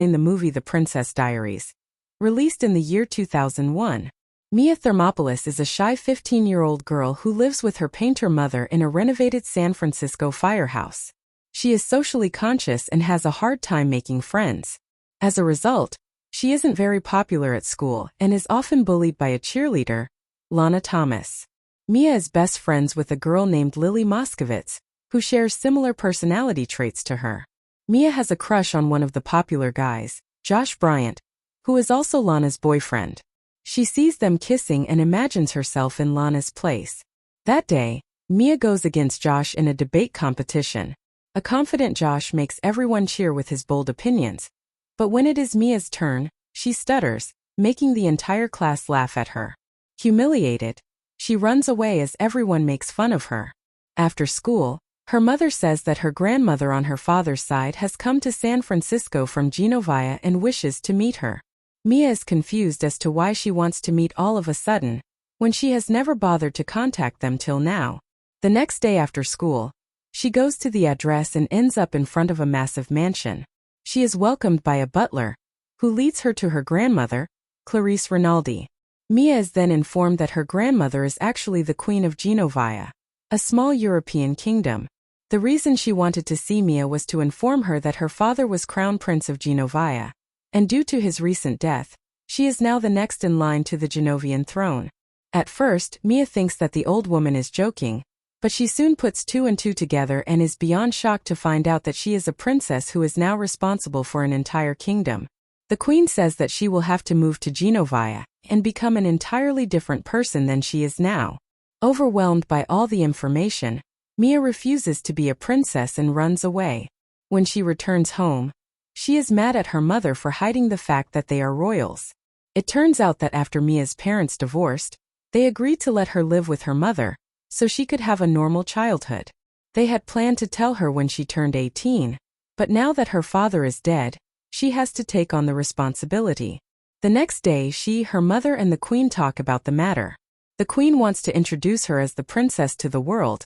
in the movie The Princess Diaries. Released in the year 2001. Mia Thermopolis is a shy 15-year-old girl who lives with her painter mother in a renovated San Francisco firehouse. She is socially conscious and has a hard time making friends. As a result, she isn't very popular at school and is often bullied by a cheerleader, Lana Thomas. Mia is best friends with a girl named Lily Moskovitz, who shares similar personality traits to her. Mia has a crush on one of the popular guys, Josh Bryant, who is also Lana's boyfriend. She sees them kissing and imagines herself in Lana's place. That day, Mia goes against Josh in a debate competition. A confident Josh makes everyone cheer with his bold opinions. But when it is Mia's turn, she stutters, making the entire class laugh at her. Humiliated, she runs away as everyone makes fun of her. After school, her mother says that her grandmother on her father's side has come to San Francisco from Genovia and wishes to meet her. Mia is confused as to why she wants to meet all of a sudden, when she has never bothered to contact them till now. The next day after school, she goes to the address and ends up in front of a massive mansion. She is welcomed by a butler, who leads her to her grandmother, Clarice Rinaldi. Mia is then informed that her grandmother is actually the Queen of Genovia, a small European kingdom. The reason she wanted to see Mia was to inform her that her father was Crown Prince of Genovia, and due to his recent death, she is now the next in line to the Genovian throne. At first, Mia thinks that the old woman is joking, but she soon puts two and two together and is beyond shocked to find out that she is a princess who is now responsible for an entire kingdom. The queen says that she will have to move to Genovia and become an entirely different person than she is now. Overwhelmed by all the information, Mia refuses to be a princess and runs away. When she returns home, she is mad at her mother for hiding the fact that they are royals. It turns out that after Mia's parents divorced, they agreed to let her live with her mother, so she could have a normal childhood. They had planned to tell her when she turned 18, but now that her father is dead, she has to take on the responsibility. The next day her mother and the queen talk about the matter. The queen wants to introduce her as the princess to the world,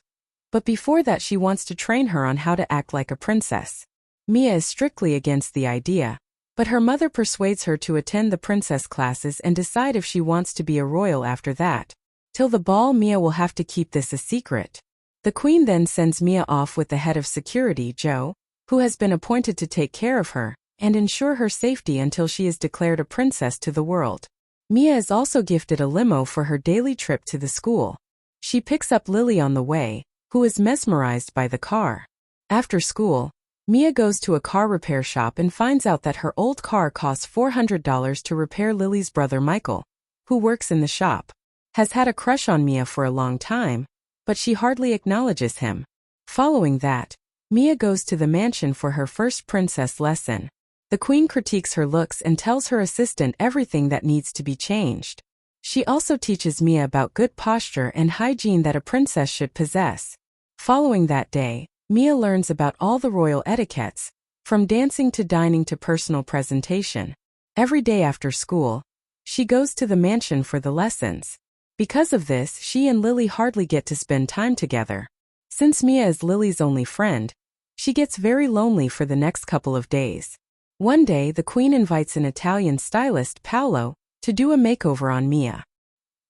but before that she wants to train her on how to act like a princess. Mia is strictly against the idea, but her mother persuades her to attend the princess classes and decide if she wants to be a royal after that. Till the ball, Mia will have to keep this a secret. The queen then sends Mia off with the head of security, Joe, who has been appointed to take care of her and ensure her safety until she is declared a princess to the world. Mia is also gifted a limo for her daily trip to the school. She picks up Lily on the way, who is mesmerized by the car. After school, Mia goes to a car repair shop and finds out that her old car costs $400 to repair. Lily's brother Michael, who works in the shop, has had a crush on Mia for a long time, but she hardly acknowledges him. Following that, Mia goes to the mansion for her first princess lesson. The queen critiques her looks and tells her assistant everything that needs to be changed. She also teaches Mia about good posture and hygiene that a princess should possess. Following that day, Mia learns about all the royal etiquettes, from dancing to dining to personal presentation. Every day after school, she goes to the mansion for the lessons. Because of this, she and Lily hardly get to spend time together. Since Mia is Lily's only friend, she gets very lonely for the next couple of days. One day, the queen invites an Italian stylist, Paolo, to do a makeover on Mia.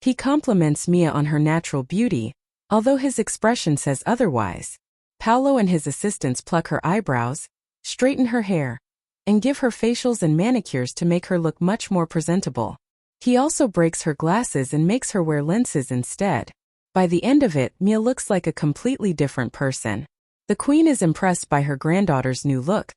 He compliments Mia on her natural beauty, although his expression says otherwise. Paolo and his assistants pluck her eyebrows, straighten her hair, and give her facials and manicures to make her look much more presentable. He also breaks her glasses and makes her wear lenses instead. By the end of it, Mia looks like a completely different person. The queen is impressed by her granddaughter's new look,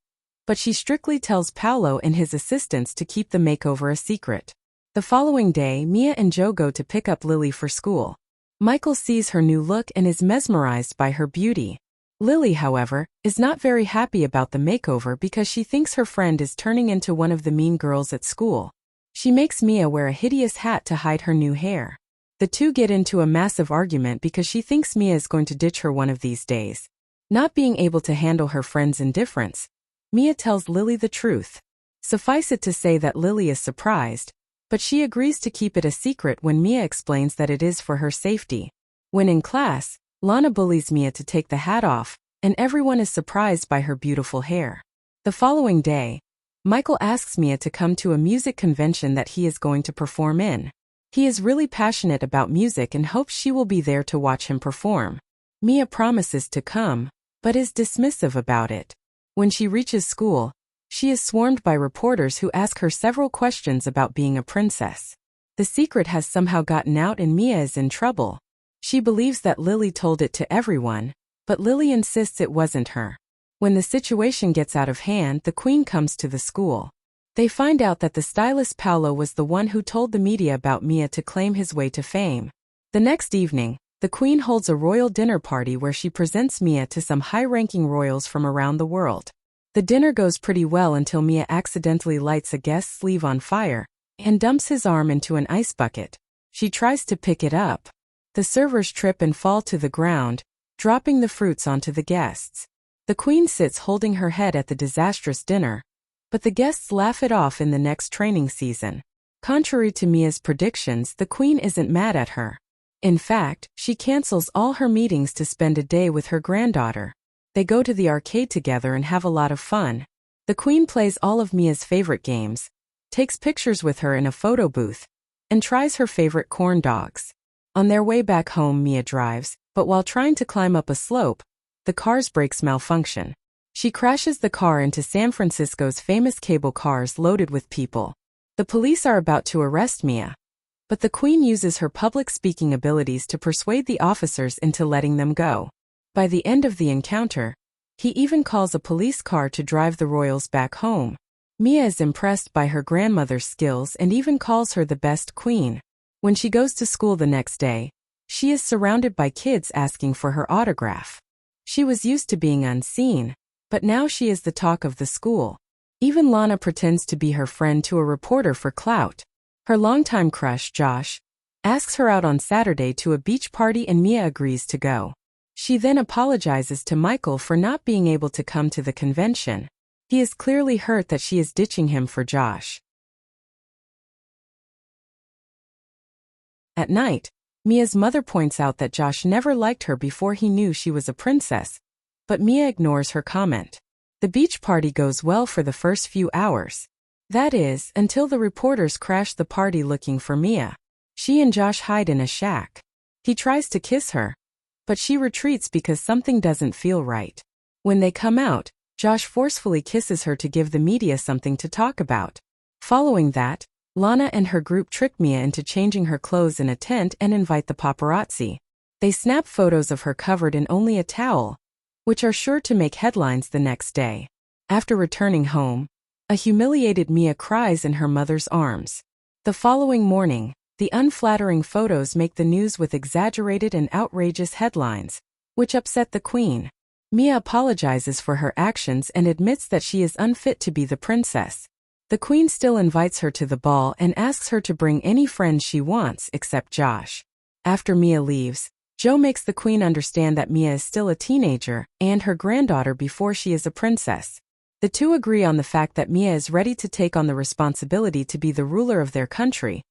but she strictly tells Paolo and his assistants to keep the makeover a secret. The following day, Mia and Joe go to pick up Lily for school. Michael sees her new look and is mesmerized by her beauty. Lily, however, is not very happy about the makeover because she thinks her friend is turning into one of the mean girls at school. She makes Mia wear a hideous hat to hide her new hair. The two get into a massive argument because she thinks Mia is going to ditch her one of these days. Not being able to handle her friend's indifference, Mia tells Lily the truth. Suffice it to say that Lily is surprised, but she agrees to keep it a secret when Mia explains that it is for her safety. When in class, Lana bullies Mia to take the hat off, and everyone is surprised by her beautiful hair. The following day, Michael asks Mia to come to a music convention that he is going to perform in. He is really passionate about music and hopes she will be there to watch him perform. Mia promises to come, but is dismissive about it. When she reaches school, she is swarmed by reporters who ask her several questions about being a princess. The secret has somehow gotten out and Mia is in trouble. She believes that Lily told it to everyone, but Lily insists it wasn't her. When the situation gets out of hand, the queen comes to the school. They find out that the stylist Paolo was the one who told the media about Mia to claim his way to fame. The next evening, the queen holds a royal dinner party where she presents Mia to some high-ranking royals from around the world. The dinner goes pretty well until Mia accidentally lights a guest's sleeve on fire and dumps his arm into an ice bucket. She tries to pick it up. The servers trip and fall to the ground, dropping the fruits onto the guests. The queen sits holding her head at the disastrous dinner, but the guests laugh it off in the next training season. Contrary to Mia's predictions, the queen isn't mad at her. In fact, she cancels all her meetings to spend a day with her granddaughter. They go to the arcade together and have a lot of fun. The queen plays all of Mia's favorite games, takes pictures with her in a photo booth, and tries her favorite corn dogs. On their way back home, Mia drives, but while trying to climb up a slope, the car's brakes malfunction. She crashes the car into San Francisco's famous cable cars loaded with people. The police are about to arrest Mia, but the queen uses her public speaking abilities to persuade the officers into letting them go. By the end of the encounter, he even calls a police car to drive the royals back home. Mia is impressed by her grandmother's skills and even calls her the best queen. When she goes to school the next day, she is surrounded by kids asking for her autograph. She was used to being unseen, but now she is the talk of the school. Even Lana pretends to be her friend to a reporter for clout. Her longtime crush, Josh, asks her out on Saturday to a beach party and Mia agrees to go. She then apologizes to Michael for not being able to come to the convention. He is clearly hurt that she is ditching him for Josh. At night, Mia's mother points out that Josh never liked her before he knew she was a princess, but Mia ignores her comment. The beach party goes well for the first few hours. That is, until the reporters crash the party looking for Mia. She and Josh hide in a shack. He tries to kiss her, but she retreats because something doesn't feel right. When they come out, Josh forcefully kisses her to give the media something to talk about. Following that, Lana and her group trick Mia into changing her clothes in a tent and invite the paparazzi. They snap photos of her covered in only a towel, which are sure to make headlines the next day. After returning home, a humiliated Mia cries in her mother's arms. The following morning, the unflattering photos make the news with exaggerated and outrageous headlines, which upset the queen. Mia apologizes for her actions and admits that she is unfit to be the princess. The queen still invites her to the ball and asks her to bring any friends she wants except Josh. After Mia leaves, Joe makes the queen understand that Mia is still a teenager and her granddaughter before she is a princess. The two agree on the fact that Mia is ready to take on the responsibility to be the ruler of their country,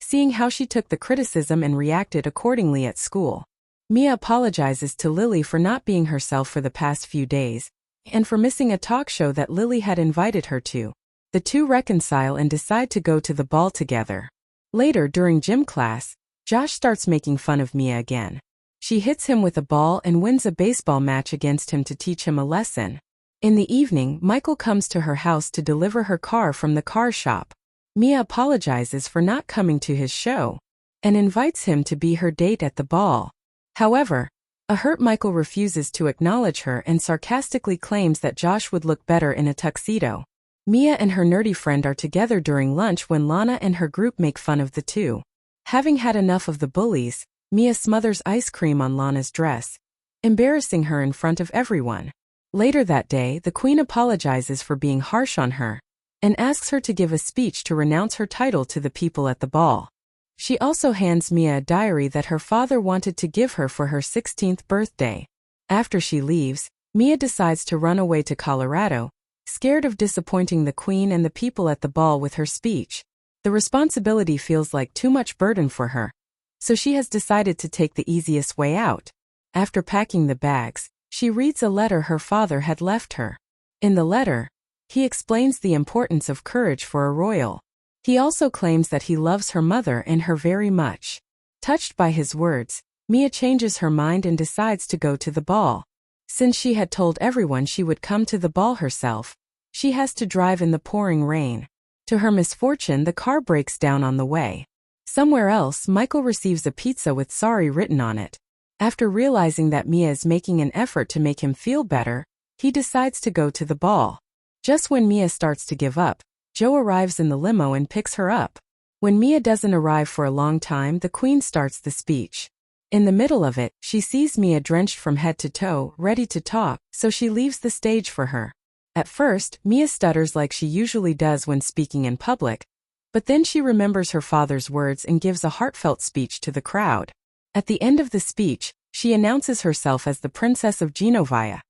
seeing how she took the criticism and reacted accordingly at school. Mia apologizes to Lily for not being herself for the past few days, and for missing a talk show that Lily had invited her to. The two reconcile and decide to go to the ball together. Later, during gym class, Josh starts making fun of Mia again. She hits him with a ball and wins a baseball match against him to teach him a lesson. In the evening, Michael comes to her house to deliver her car from the car shop. Mia apologizes for not coming to his show and invites him to be her date at the ball. However, a hurt Michael refuses to acknowledge her and sarcastically claims that Josh would look better in a tuxedo. Mia and her nerdy friend are together during lunch when Lana and her group make fun of the two. Having had enough of the bullies, Mia smothers ice cream on Lana's dress, embarrassing her in front of everyone. Later that day, the queen apologizes for being harsh on her and asks her to give a speech to renounce her title to the people at the ball. She also hands Mia a diary that her father wanted to give her for her 16th birthday. After she leaves, Mia decides to run away to Colorado, scared of disappointing the queen and the people at the ball with her speech. The responsibility feels like too much burden for her, so she has decided to take the easiest way out. After packing the bags, she reads a letter her father had left her. In the letter, He explains the importance of courage for a royal. He also claims that he loves her mother and her very much. Touched by his words, Mia changes her mind and decides to go to the ball. Since she had told everyone she would come to the ball herself, she has to drive in the pouring rain. To her misfortune, the car breaks down on the way. Somewhere else, Michael receives a pizza with sorry written on it. After realizing that Mia is making an effort to make him feel better, he decides to go to the ball. Just when Mia starts to give up, Joe arrives in the limo and picks her up. When Mia doesn't arrive for a long time, the queen starts the speech. In the middle of it, she sees Mia drenched from head to toe, ready to talk, so she leaves the stage for her. At first, Mia stutters like she usually does when speaking in public, but then she remembers her father's words and gives a heartfelt speech to the crowd. At the end of the speech, she announces herself as the Princess of Jdrama,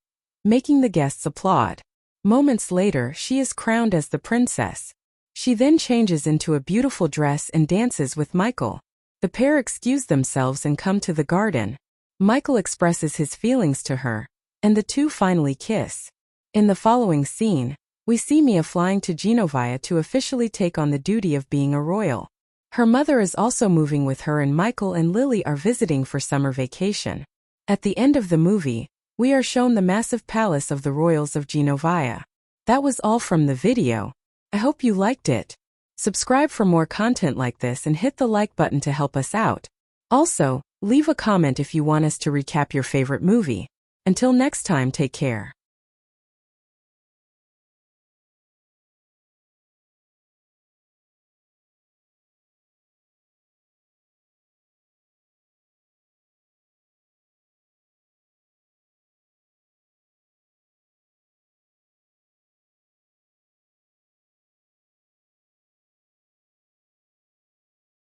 making the guests applaud. Moments later, she is crowned as the princess. She then changes into a beautiful dress and dances with Michael. The pair excuse themselves and come to the garden. Michael expresses his feelings to her, and the two finally kiss. In the following scene, we see Mia flying to Jdrama to officially take on the duty of being a royal. Her mother is also moving with her, and Michael and Lily are visiting for summer vacation. At the end of the movie, we are shown the massive palace of the royals of Jdrama. That was all from the video. I hope you liked it. Subscribe for more content like this and hit the like button to help us out. Also, leave a comment if you want us to recap your favorite movie. Until next time, take care.